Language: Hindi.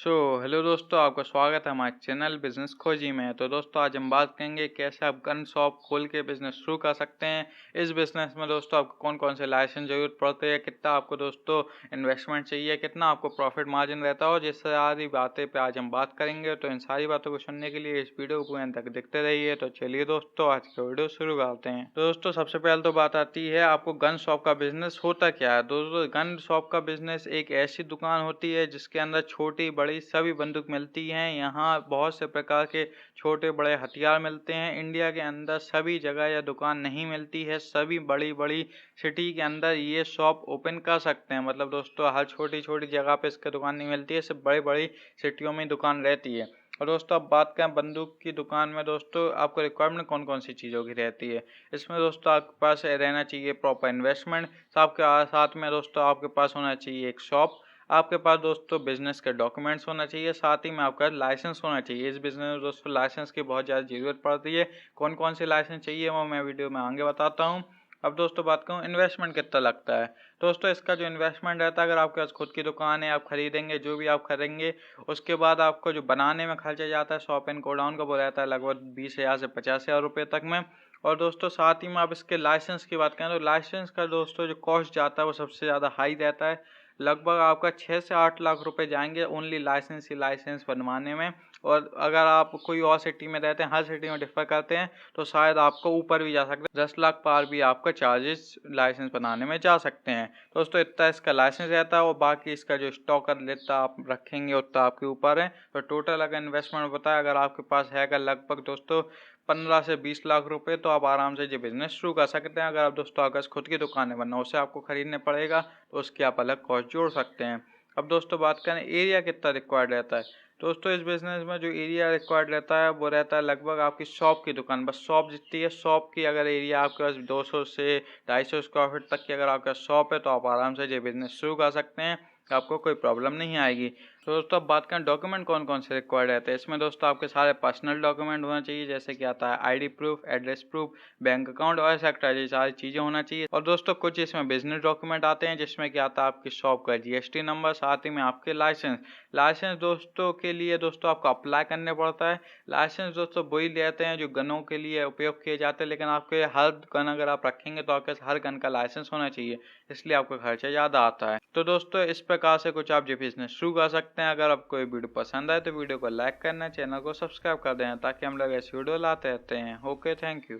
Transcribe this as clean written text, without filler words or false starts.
हेलो दोस्तों, आपका स्वागत है हमारे चैनल बिज़नेस खोजी में। तो दोस्तों आज हम बात करेंगे कैसे आप गन शॉप खोल के बिज़नेस शुरू कर सकते हैं। इस बिज़नेस में दोस्तों आपको कौन-कौन से लाइसेंस ज़रूरत पड़ते हैं, कितना आपको दोस्तों इन्वेस्टमेंट चाहिए, कितना आपको प्रॉफिट मार्जिन रहता हो, जिस सारी बातें पे आज हम बात करेंगे। तो इन सारी बातों को सुनने के लिए इस वीडियो को पूरे अंत तक देखते रहिए। तो चलिए दोस्तों आज का वीडियो शुरू करते हैं। तो दोस्तों सबसे पहले तो बात आती है आपको गन शॉप का बिज़नेस होता क्या है। दोस्तों गन शॉप का बिज़नेस एक ऐसी दुकान होती है जिसके अंदर छोटी बड़ी सभी बंदूक मिलती हैं। यहाँ बहुत से प्रकार के छोटे-बड़े हथियार मिलते हैं। इंडिया के अंदर सभी जगह यह दुकान नहीं मिलती है। सभी बड़ी-बड़ी सिटी के अंदर ये शॉप ओपन कर सकते हैं। मतलब दोस्तों हर छोटी-छोटी जगह पे इसकी दुकान नहीं मिलती है, सिर्फ बड़ी-बड़ी सिटियों में दुकान रहती है। और दोस्तों अब बात करें बंदूक की दुकान में दोस्तों आपको रिक्वायरमेंट कौन-कौन सी चीज़ों की रहती है। इसमें दोस्तों आपके पास रहना चाहिए प्रॉपर इन्वेस्टमेंट, साथ में दोस्तों आपके पास होना चाहिए एक शॉप, आपके पास दोस्तों बिज़नेस के डॉक्यूमेंट्स होना चाहिए, साथ ही में आपका लाइसेंस होना चाहिए। इस बिज़नेस में दोस्तों लाइसेंस की बहुत ज़्यादा ज़रूरत पड़ती है। कौन-कौन से लाइसेंस चाहिए वो मैं वीडियो में आगे बताता हूँ। अब दोस्तों बात करूँ इन्वेस्टमेंट कितना लगता है। दोस्तों इसका जो इन्वेस्टमेंट रहता है, अगर आपके पास खुद की दुकान है, आप खरीदेंगे जो भी आप खरीदेंगे, उसके बाद आपको जो बनाने में खर्चा जाता है शॉप एंड गोडाउन का, वो रहता है लगभग 20,000 से 50,000 रुपये तक में। और दोस्तों साथ ही में आप इसके लाइसेंस की बात करें तो लाइसेंस का दोस्तों जो कॉस्ट जाता है वो सबसे ज़्यादा हाई रहता है। लगभग आपका 6 से 8 लाख रुपए जाएँगे ओनली लाइसेंस ही लाइसेंस बनवाने में। और अगर आप कोई और सिटी में रहते हैं, हर सिटी में डिफ़र करते हैं, तो शायद आपको ऊपर भी जा सकते हैं, 10 लाख पार भी आपका चार्जेस लाइसेंस बनाने में जा सकते हैं। दोस्तों इतना इसका लाइसेंस रहता है और बाकी इसका जो स्टॉकर जितना आप रखेंगे उतना आपके ऊपर है। तो टोटल अगर इन्वेस्टमेंट बताएं, अगर आपके पास है अगर लगभग दोस्तों 15 से 20 लाख रुपए, तो आप आराम से ये बिज़नेस शुरू कर सकते हैं। अगर आप दोस्तों अगर खुद की दुकान है वरना उसे आपको खरीदने पड़ेगा, तो उसकी आप अलग कॉस्ट जोड़ सकते हैं। अब दोस्तों बात करें एरिया कितना रिक्वायर्ड रहता है। दोस्तों इस बिज़नेस में जो एरिया रिक्वायर्ड रहता है वो रहता है लगभग आपकी शॉप की दुकान, बस शॉप जितनी है शॉप की अगर एरिया आपके पास 200 से 250 स्क्वायर फीट तक की अगर आपके पास शॉप है, तो आप आराम से ये बिज़नेस शुरू कर सकते हैं। आपको कोई प्रॉब्लम नहीं आएगी। तो दोस्तों अब बात करें डॉक्यूमेंट कौन-कौन से रिक्वायर्ड रहते हैं। इसमें दोस्तों आपके सारे पर्सनल डॉक्यूमेंट होना चाहिए, जैसे कि आता है ID proof, address proof, bank account और एक्सेट्रा, ये सारी चीज़ें होना चाहिए। और दोस्तों कुछ इसमें बिज़नेस डॉक्यूमेंट आते हैं जिसमें क्या आता है आपकी शॉप का जीएसटी नंबर, साथ ही में आपके लाइसेंस। लाइसेंस दोस्तों के लिए दोस्तों आपको अप्लाई करने पड़ता है। लाइसेंस दोस्तों वही लेते हैं जो गनों के लिए उपयोग किए जाते हैं, लेकिन आपके हर गन अगर आप रखेंगे तो आपके हर गन का लाइसेंस होना चाहिए, इसलिए आपका खर्चा ज़्यादा आता है। तो दोस्तों इस प्रकार से कुछ आप जो बिज़नेस शुरू कर सकते हैं। अगर आपको ये वीडियो पसंद आए तो वीडियो को लाइक करना, चैनल को सब्सक्राइब कर देना, ताकि हम लोग ऐसी वीडियो लाते रहते हैं। Okay, thank you.